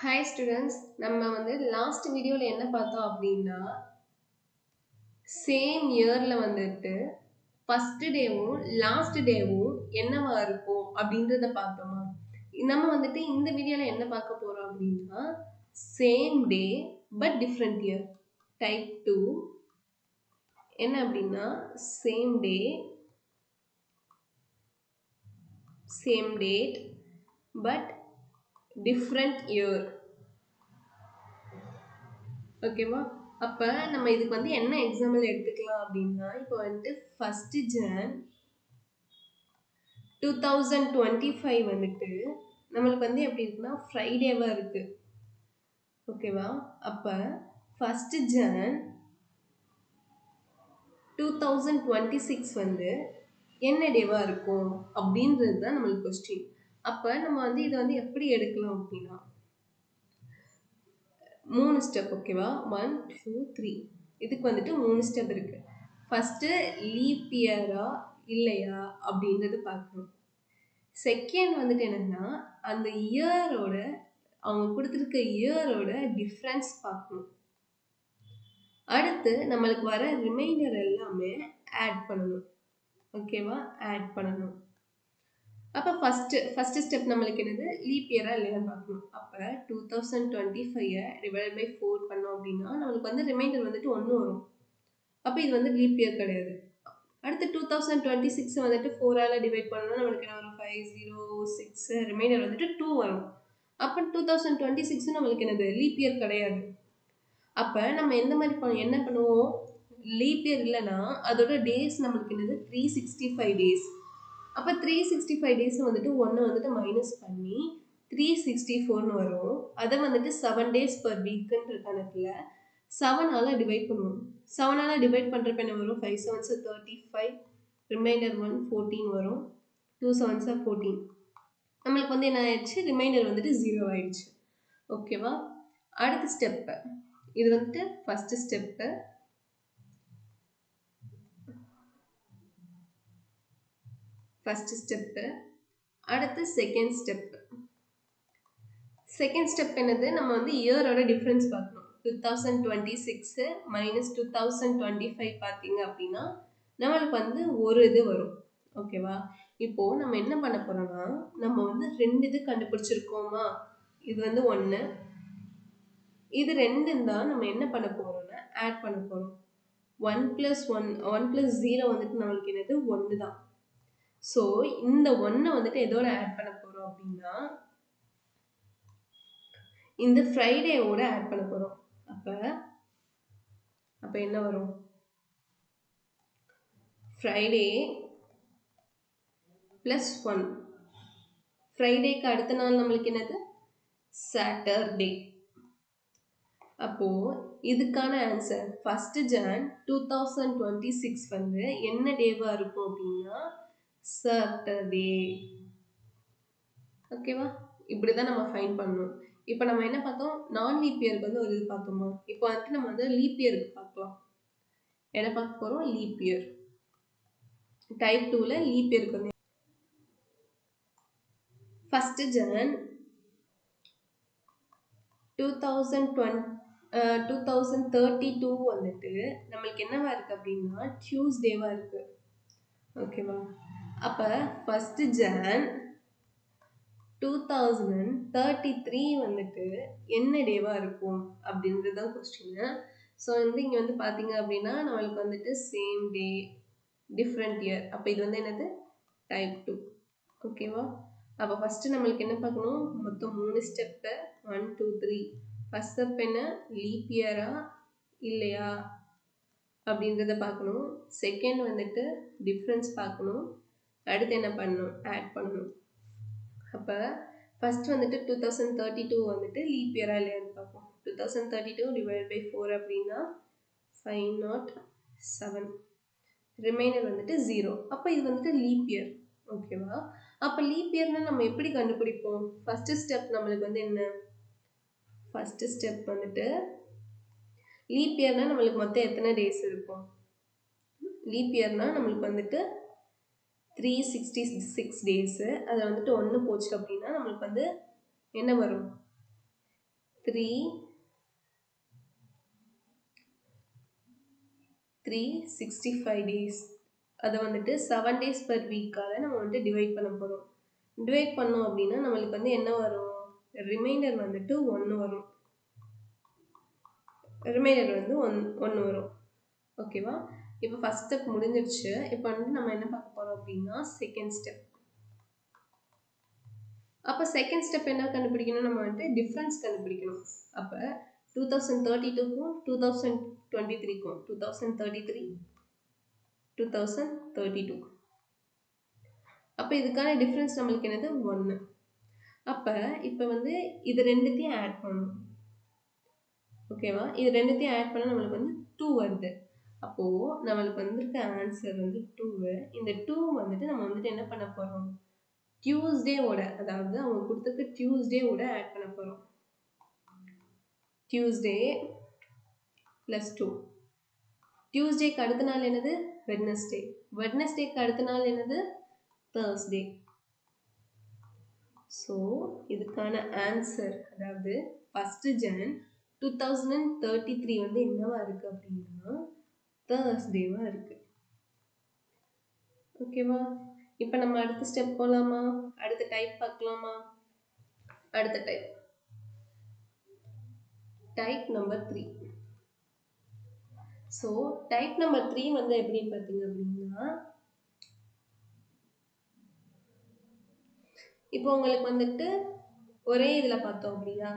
Hi students, நம்ம வந்து last வீடியோல என்ன பார்த்தோம் அப்படின்னா சேம் இயர்ல வந்துட்டு ஃபர்ஸ்ட் டேவும் லாஸ்ட் டேவும் என்னவா இருக்கும் அப்படின்றத பார்த்தோமா. நம்ம வந்துட்டு இந்த வீடியோல என்ன பார்க்க போறோம் அப்படின்னா same day but different year type 2 என்ன அப்படின்னா same day same date but different year. ஓகேவா? அப்போ நம்ம இதுக்கு வந்து என்ன எக்ஸாம்பிள் எடுத்துக்கலாம் அப்படின்னா இப்போ வந்துட்டு 1st Jan 2025 வந்துட்டு நம்மளுக்கு வந்து எப்படி இருக்குன்னா ஃப்ரைடேவாக இருக்கு. ஓகேவா? அப்போ 1st Jan 2026 வந்து என்ன டேவாக இருக்கும் அப்படின்றது தான் நம்மளுக்கு கொஸ்டின். அப்போ நம்ம வந்து இதை வந்து எப்படி எடுக்கலாம் அப்படின்னா 3 ஸ்டெப். ஓகேவா? 1 2 3 இதுக்கு வந்துட்டு 3 ஸ்டெப் இருக்கு. ஃபர்ஸ்ட் லீப் இயரா இல்லையா அப்படின்றது பார்க்கணும். செகண்ட் வந்துட்டு என்னன்னா அந்த இயரோட அவங்க கொடுத்துருக்க இயரோட டிஃப்ரென்ஸ் பார்க்கணும். அடுத்து நம்மளுக்கு வர ரிமைண்டர் எல்லாமே ஆட் பண்ணணும். ஓகேவா? ஆட் பண்ணணும். அப்போ ஃபர்ஸ்ட் ஸ்டெப் நம்மளுக்கு என்னது லீப் இயரா இல்லையான்னு பார்க்கணும். அப்போ 2025 டிவைட் பை 4 பண்ணோம் அப்படின்னா நம்மளுக்கு வந்து ரிமைண்டர் வந்துட்டு 1 வரும். அப்போ இது வந்து லீப் இயர் கிடையாது. அடுத்து 2026 வந்துட்டு 4ஆல் டிவைட் பண்ணோம்னா நம்மளுக்கு என்ன வரும் 506 ரிமைண்டர் வந்துட்டு 2 வரும். அப்போ 2026 நம்மளுக்கு என்னது லீப் இயர் கிடையாது. அப்போ நம்ம எந்த மாதிரி என்ன பண்ணுவோம் லீப் இயர் இல்லைன்னா அதோட டேஸ் நம்மளுக்கு என்னது 365 டேஸ். அப்போ 365 டேஸ் வந்துட்டு 1 வந்துட்டு மைனஸ் பண்ணி 364 வரும். அதை வந்துட்டு 7 டேஸ் பர் வீக்குன்ற கணக்கில் 7ஆல் டிவைட் பண்ணுவோம். 7ஆல் டிவைட் பண்ணுறப்ப என்ன வரும் 5 7s 35 ரிமைண்டர் 1 14 வரும். 2 7s 14 நம்மளுக்கு வந்து என்ன ஆயிடுச்சு ரிமைண்டர் வந்துட்டு 0 ஆயிடுச்சு. ஓகேவா? அடுத்த ஸ்டெப்பு இது வந்துட்டு ஃபர்ஸ்ட் ஸ்டெப்பு. அடுத்து செகண்ட் ஸ்டெப் என்னது நம்ம வந்து இயரோட டிஃப்ரென்ஸ் பார்க்கணும். 2026 மைனஸ் 2025 பார்த்தீங்க அப்படின்னா நம்மளுக்கு வந்து ஒரு இது வரும். ஓகேவா? இப்போ நம்ம என்ன பண்ண போறோம்னா நம்ம வந்து 2 இது கண்டுபிடிச்சிருக்கோமா. இது வந்து 1 இது 2 தான் நம்ம என்ன பண்ண போறோம்னா ஆட் பண்ண போறோம். 1 + 0 வந்துட்டு நம்மளுக்கு என்னது 1 தான். ஸோ இந்த 1 வந்துட்டு எதோட ஆட் பண்ண போறோம் அப்படின்னா இந்த ஃப்ரைடேவோட ஆட் பண்ண போறோம். அப்ப என்ன வரும் ஃப்ரைடே + 1. ஃப்ரைடேக்கு அடுத்த நாள் நம்மளுக்கு என்னது சாட்டர்டே. அப்போ இதுக்கான ஆன்சர் 1st Jan 2026 வந்து என்ன டேவா இருக்கும் அப்படின்னா சாட்டர்டே. ஓகேவா? இப்படிதான் நம்ம ஃபைண்ட் பண்ணணும். இப்போ நம்ம என்ன பார்த்தோம் நான் லீப் இயருக்கு வந்து ஒரு இது பார்த்தோமா. இப்போ வந்துட்டு நம்ம வந்து லீப் இயருக்கு பார்க்கலாம். என்ன பார்க்க போறோம் லீப் இயர் டைப் 2ல லீப் இயருக்கு வந்து 1st Jan 2032 வந்துட்டு நம்மளுக்கு என்னவா இருக்கு அப்படின்னா டியூஸ்டேவா இருக்கு. ஓகேவா? அப்ப 1st Jan 2033 வந்துட்டு என்ன டேவா இருக்கும் அப்படின்றது தான் கொஸ்டின். ஸோ வந்து இங்கே வந்து பார்த்தீங்க அப்படின்னா நம்மளுக்கு வந்துட்டு சேம் டே டிஃப்ரெண்ட் இயர். அப்போ இது வந்து என்னது டைப் 2. ஓகேவா? அப்போ ஃபஸ்ட்டு நம்மளுக்கு என்ன பார்க்கணும் மொத்தம் 3 ஸ்டெப்பு 1 2 3. ஃபஸ்ட் ஸ்டெப் என்ன லீப் இயரா இல்லையா அப்படின்றத பார்க்கணும். செகண்ட் வந்துட்டு டிஃப்ரென்ஸ் பார்க்கணும். அடுத்து என்ன பண்ணணும் ஆட் பண்ணணும். அப்போ ஃபஸ்ட் வந்துட்டு 2032 வந்துட்டு லீப் இயரா இல்லையான்னு பார்ப்போம். 2032 டிவைட் பை 4 அப்படின்னா 507 ரிமைண்டர் வந்துட்டு 0. அப்போ இது வந்துட்டு லீப் இயர். ஓகேவா? அப்போ லீப் இயர்னா நம்ம எப்படி கண்டுபிடிப்போம். ஃபர்ஸ்ட் ஸ்டெப் நம்மளுக்கு வந்து என்ன ஃபர்ஸ்ட் ஸ்டெப் வந்துட்டு லீப் இயர்னா நம்மளுக்கு மொத்தம் எத்தனை டேஸ் இருக்கும். லீப் இயர்னா நம்மளுக்கு வந்துட்டு 366 டேஸு. அதில் வந்துட்டு 1 போச்சு அப்படின்னா நம்மளுக்கு வந்து என்ன வரும் 365 days. அதை வந்துட்டு 7 days per week-ஆல நம்ம வந்துட்டு டிவைட் பண்ண போகிறோம். டிவைட் பண்ணோம் அப்படின்னா நம்மளுக்கு வந்து என்ன வரும்? ரிமைண்டர் வந்துட்டு 1 வரும். ரிமைண்டர் வந்து 1 வரும். ஓகேவா? இப்போ ஃபர்ஸ்ட் ஸ்டெப் முடிஞ்சிருச்சு. இப்போ வந்து நம்ம என்ன பார்க்க போகிறோம் அப்படின்னா செகண்ட் ஸ்டெப். அப்போ செகண்ட் ஸ்டெப் என்ன கண்டுபிடிக்கணும்? நம்ம வந்துட்டு டிஃப்ரென்ஸ் கண்டுபிடிக்கணும். அப்போ 2032க்கும் 2023க்கும் 2032 அப்போ இதுக்கான டிஃப்ரென்ஸ் நம்மளுக்கு என்னது? 1. அப்போ இப்போ வந்து இது ரெண்டுத்தையும் ஆட் பண்ணணும். ஓகேவா? இது ரெண்டுத்தையும் ஆட் பண்ணால் நம்மளுக்கு வந்து 2 வருது. அப்போது நம்மளுக்கு வந்துருக்க ஆன்சர் வந்து 2. இந்த 2 வந்துட்டு நம்ம வந்துட்டு என்ன பண்ண போகிறோம்? டியூஸ்டேவோட, அதாவது அவங்க கொடுத்துருக்க டியூஸ்டேவோட ஆட் பண்ண போகிறோம். Tuesday plus 2. டியூஸ்டேக்கு அடுத்த நாள் என்னது? வெட்னஸ்டே. வெட்னஸ்டேக்கு அடுத்த நாள் என்னது? தேர்ஸ்டே. ஸோ இதுக்கான ஆன்சர், அதாவது 1 Jan 2033 வந்து என்னவா இருக்குது அப்படின்னா தேர்ஸ்டேவாக இருக்குது. ஓகேவா? இப்போ நம்ம அடுத்த ஸ்டெப் போகலாமா? அடுத்த டைப் பார்க்கலாமா? அடுத்த type number 3. So type number 3 வந்து எப்படின்னு பார்த்தீங்க அப்படின்னா, இப்போ உங்களுக்கு வந்துட்டு ஒரே இதில் பார்த்தோம் அப்படின்னா,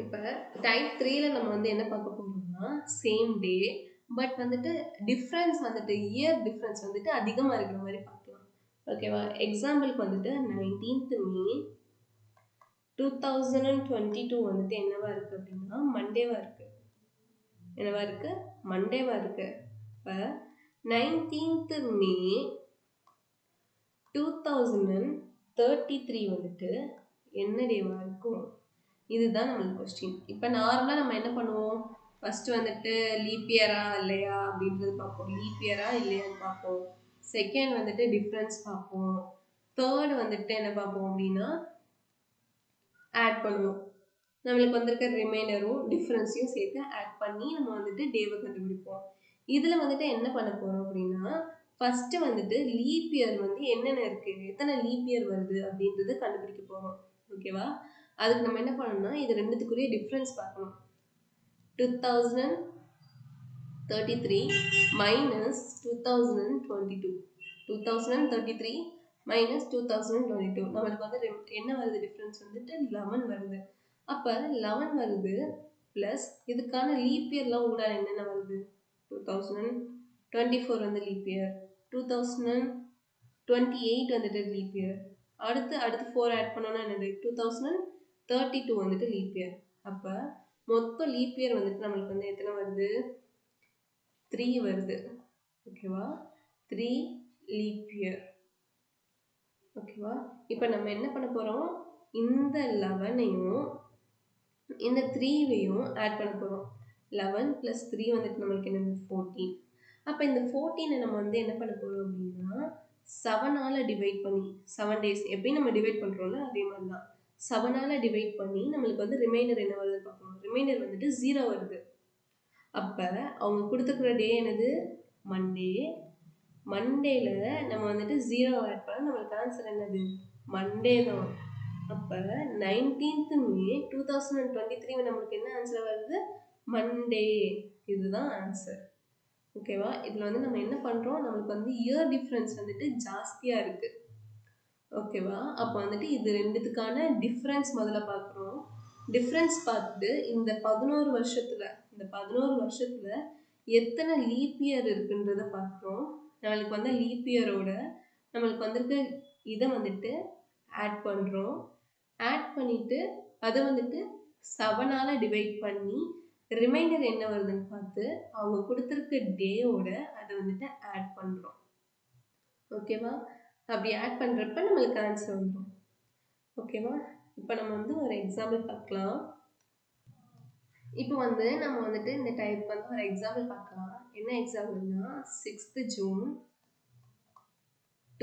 இப்போ டைப் 3ல நம்ம வந்து என்ன பார்க்க போகிறோம்னா சேம் டே, பட் வந்துட்டு டிஃப்ரென்ஸ் வந்துட்டு இயர் டிஃப்ரென்ஸ் வந்துட்டு அதிகமாக இருக்கிற மாதிரி பார்க்கலாம். ஓகேவா? எக்ஸாம்பிளுக்கு வந்துட்டு 19th May 2022 வந்துட்டு என்னவா இருக்குது அப்படின்னா மண்டேவாக இருக்குது. என்னவா இருக்குது? மண்டேவாக இருக்குது. இப்போ 19th May 2033 வந்துட்டு என்ன டேவாக இருக்கும்? இதுதான் நம்மளுக்கு கொஸ்டின். இப்போ நார்மலாக நம்ம என்ன பண்ணுவோம்? ஃபஸ்ட்டு வந்துட்டு லீப் இயரா இல்லையா அப்படின்றது பார்ப்போம். லீப் இயரா இல்லையான்னு பார்ப்போம். செகண்ட் வந்துட்டு டிஃப்ரென்ஸ் பார்ப்போம். தேர்ட் வந்துட்டு என்ன பார்ப்போம் அப்படின்னா ஆட் பண்ணுவோம். நம்மளுக்கு வந்திருக்க ரிமைண்டரும் டிஃப்ரென்ஸையும் சேர்த்து ஆட் பண்ணி நம்ம வந்துட்டு டேவை கண்டுபிடிப்போம். இதில் வந்துட்டு என்ன பண்ண போகிறோம் அப்படின்னா ஃபஸ்ட்டு வந்துட்டு லீப் இயர் வந்து என்னென்ன இருக்குது, எத்தனை லீப் இயர் வருது அப்படின்றத கண்டுபிடிக்க போகிறோம். ஓகேவா? அதுக்கு நம்ம என்ன பண்ணணும்னா இது ரெண்டுத்துக்குரிய டிஃப்ரென்ஸ் பார்க்கணும். 2033 minus 2022. 2033 minus 2022 நம்மளுக்கு வந்து என்ன வருது? டிஃப்ரென்ஸ் வந்துட்டு 11 வருது. அப்போ 11 வருது ப்ளஸ் இதுக்கான லீப் இயர்லாம் கூட என்னென்ன வருது? 2024 வந்து லீப் இயர், 2028 வந்துட்டு லீப் இயர், அடுத்து 4 ஆட் பண்ணோன்னா என்னது? 2032 வந்துட்டு லீப் இயர். அப்போ மொத்தம் லீப் இயர் வந்துட்டு நம்மளுக்கு வந்து எத்தனை வருது? 3 வருது. ஓகேவா? 3 லீப் இயர். ஓகேவா? இப்போ நம்ம என்ன பண்ண போகிறோம்? இந்த 11ஐயும் இந்த 3வையும் ஆட் பண்ண போகிறோம். 11 + 3 வந்துட்டு நம்மளுக்கு என்னது? 14. அப்போ இந்த 14ஐ நம்ம வந்து என்ன பண்ண போகிறோம் அப்படின்னா 7ஆல் டிவைட் பண்ணி 7 டேஸ் எப்பயும் நம்ம டிவைட் பண்ணுறோம்ல அதே மாதிரி தான் 7ஆல் டிவைட் பண்ணி நம்மளுக்கு வந்து ரிமைண்டர் என்ன வருதுன்னு பார்க்கணும். ரிமைண்டர் வந்துட்டு 0 வருது. அப்போ அவங்க கொடுத்துருக்குற டே என்னது? மண்டே. மண்டேல நம்ம வந்துட்டு 0 ஆட் பண்ணால் நம்மளுக்கு ஆன்சர் என்னது? மண்டே தான். அப்போ 19th May 2023 நம்மளுக்கு என்ன ஆன்சர் வருது? மண்டே. இதுதான் ஆன்சர். ஓகேவா? இதில் வந்து நம்ம என்ன பண்ணுறோம்? நம்மளுக்கு வந்து இயர் டிஃப்ரென்ஸ் வந்துட்டு ஜாஸ்தியாக இருக்குது. ஓகேவா? அப்போ வந்துட்டு இது ரெண்டுத்துக்கான டிஃப்ரென்ஸ் முதல்ல பார்க்குறோம். டிஃப்ரென்ஸ் பார்த்துட்டு இந்த 11 வருஷத்தில் எத்தனை லீப் இயர் இருக்குன்றதை பார்க்குறோம். நம்மளுக்கு வந்து லீப் இயரோட நம்மளுக்கு வந்திருக்க இதை வந்துட்டு ஆட் பண்ணுறோம். ஆட் பண்ணிவிட்டு அதை வந்துட்டு 7ஆல் டிவைட் பண்ணி ரிமைண்டர் என்ன வருதுன்னு பார்த்து அவங்க கொடுத்துருக்க டேயோட அதை வந்துட்டு ஆட் பண்ணுறோம். ஓகேவா? அப்படி ஆட் பண்ணுறப்ப நம்மளுக்கு ஆன்சர் வந்துடும். ஓகேவா? இப்போ நம்ம வந்து ஒரு எக்ஸாம்பிள் பார்க்கலாம். இப்போ வந்து நம்ம வந்துட்டு இந்த டைப் வந்து ஒரு எக்ஸாம்பிள் பார்க்கலாம். என்ன எக்ஸாம்பிள்னா 6th June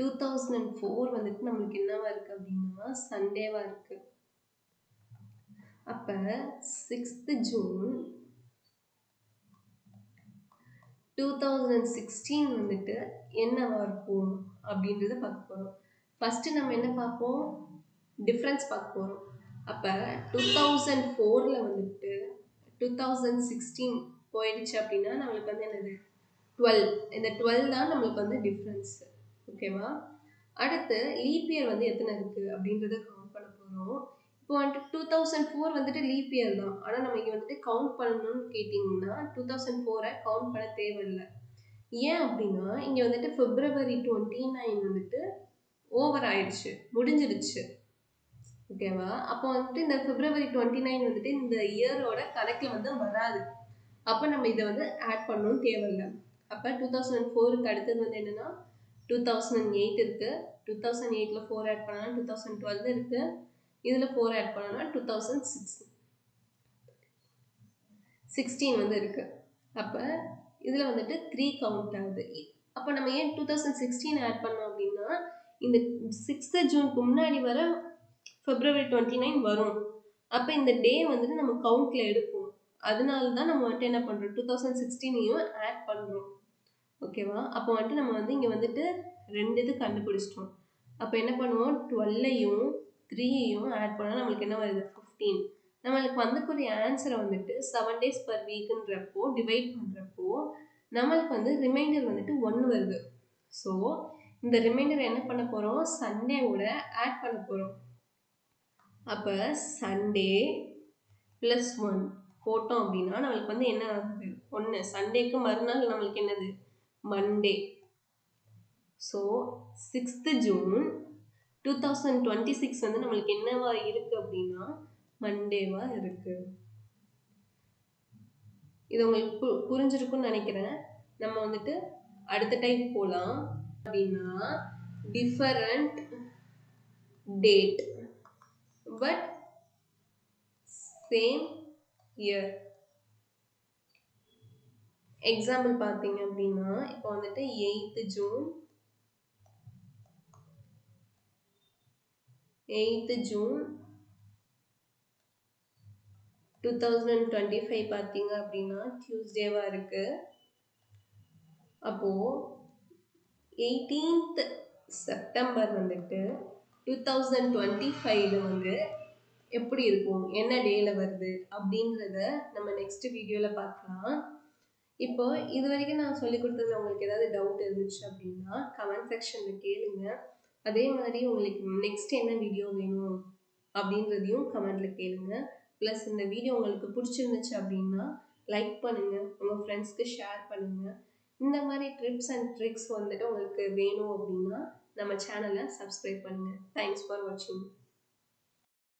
2004 வந்துட்டு நம்மளுக்கு என்னவா இருக்கு அப்படின்னா சண்டேவா இருக்கு. அப்ப 6th ஜூன் 2016 வந்துட்டு என்னவா இருக்கும் அப்படின்றத பார்க்க போறோம். ஃபர்ஸ்ட் நம்ம என்ன பார்ப்போம், டிஃப்ரென்ஸ் பார்க்க போறோம். அப்ப 2004ல வந்துட்டு 2016 போயிடுச்சு அப்படின்னா நம்மளுக்கு வந்து என்னது 12. இந்த 12 தான் நம்மளுக்கு வந்து டிஃப்ரென்ஸ். ஓகேவா? அடுத்து லீப் இயர் வந்து எத்தனை இருக்கு அப்படின்றத கவுண்ட் பண்ண போறோம். இப்போ வந்துட்டு 2004 வந்துட்டு லீப் இயர் தான். ஆனால் நம்ம இங்கே வந்துட்டு கவுண்ட் பண்ணணும்னு கேட்டிங்கன்னா 2004 கவுண்ட் பண்ண தேவையில்லை. ஏன் அப்படின்னா இங்கே வந்துட்டு February 29 வந்துட்டு ஓவர் ஆயிடுச்சு, முடிஞ்சிடுச்சு. ஓகேவா? அப்போ வந்துட்டு இந்த February 29 வந்துட்டு இந்த இயரோட கணக்கில் வந்து வராது. அப்போ நம்ம இதை வந்து ஆட் பண்ணணும் தேவையில்லை. அப்போ 2004க்கு அடுத்தது வந்து என்னன்னா 2008 இருக்கு. 2008ல 4 ஆட் பண்ணலாம். 2012 இருக்கு. இதுல 4 ஆட் பண்ணலாம். 2016 வந்து இருக்கு. அப்ப இதுல வந்துட்டு 3 கவுண்ட் ஆகுது. அப்ப நம்ம ஏன் 2016 ஆட் பண்ணோம் அப்படின்னா இந்த 6th ஜூனுக்கு முன்னாடி வர February 29 வரும். அப்ப இந்த டே வந்துட்டு நம்ம கவுண்ட்ல எடுப்போம். அதனால தான் நம்ம வந்துட்டு என்ன பண்றோம் 2016ஐயும் ஆட் பண்றோம். ஓகேவா? அப்போ வந்துட்டு நம்ம வந்து இங்க வந்துட்டு 2 இது கண்டுபிடிச்சிட்டோம். அப்போ என்ன பண்ணுவோம் 12ஐயும் 3ஐயும் ஆட் பண்ணா நம்மளுக்கு என்ன வருது 15. நம்மளுக்கு வந்தக்கூடிய ஆன்சரை வந்துட்டு 7 days per weekன்றப்போ டிவைட் பண்றப்போ நம்மளுக்கு வந்து ரிமைண்டர் வந்துட்டு 1 வருது. ஸோ இந்த ரிமைண்டர் என்ன பண்ண போறோம் சண்டேவோட ஆட் பண்ண போறோம். அப்போ சண்டே ப்ளஸ் 1 போட்டோம் அப்படின்னா நம்மளுக்கு வந்து என்ன ஆகுது 1. சண்டேக்கு மறுநாள் நம்மளுக்கு என்னது மண்டே. ஸோ 6th ஜூன் 2026 வந்து நம்மளுக்கு என்னவா இருக்கு அப்படின்னா மண்டேவா இருக்கு. இது உங்களுக்கு புரிஞ்சிருக்கும்னு நினைக்கிறேன். நம்ம வந்துட்டு அடுத்த டைப் போலாம். அப்படின்னா different date but same year. Example பார்த்தீங்க அப்படின்னா இப்போ வந்துட்டு 8th ஜூன் 2025 பார்த்தீங்க அப்படின்னா டியூஸ்டேவா இருக்கு. அப்போ 18th செப்டம்பர் வந்துட்டு 2025 வந்து எப்படி இருக்கும், என்ன டேல வருது அப்படின்றத நம்ம நெக்ஸ்ட் வீடியோல பார்க்கலாம். இப்போ இது வரைக்கும் நான் சொல்லி கொடுத்ததுல உங்களுக்கு ஏதாவது டவுட் இருந்துச்சு அப்படின்னா கமெண்ட் செக்ஷன்ல கேளுங்க. அதே மாதிரி உங்களுக்கு நெக்ஸ்ட் என்ன வீடியோ வேணும் அப்படின்றதையும் கமெண்ட்ல கேளுங்க. ப்ளஸ் இந்த வீடியோ உங்களுக்கு பிடிச்சிருந்துச்சு அப்படின்னா லைக் பண்ணுங்க, உங்க ஃப்ரெண்ட்ஸ்க்கு ஷேர் பண்ணுங்க. இந்த மாதிரி ட்ரிப்ஸ் அண்ட் ட்ரிக்ஸ் வந்துட்டு உங்களுக்கு வேணும் அப்படின்னா நம்ம சேனலை சப்ஸ்கிரைப் பண்ணுங்க. தேங்க்ஸ் ஃபார் வாட்சிங்.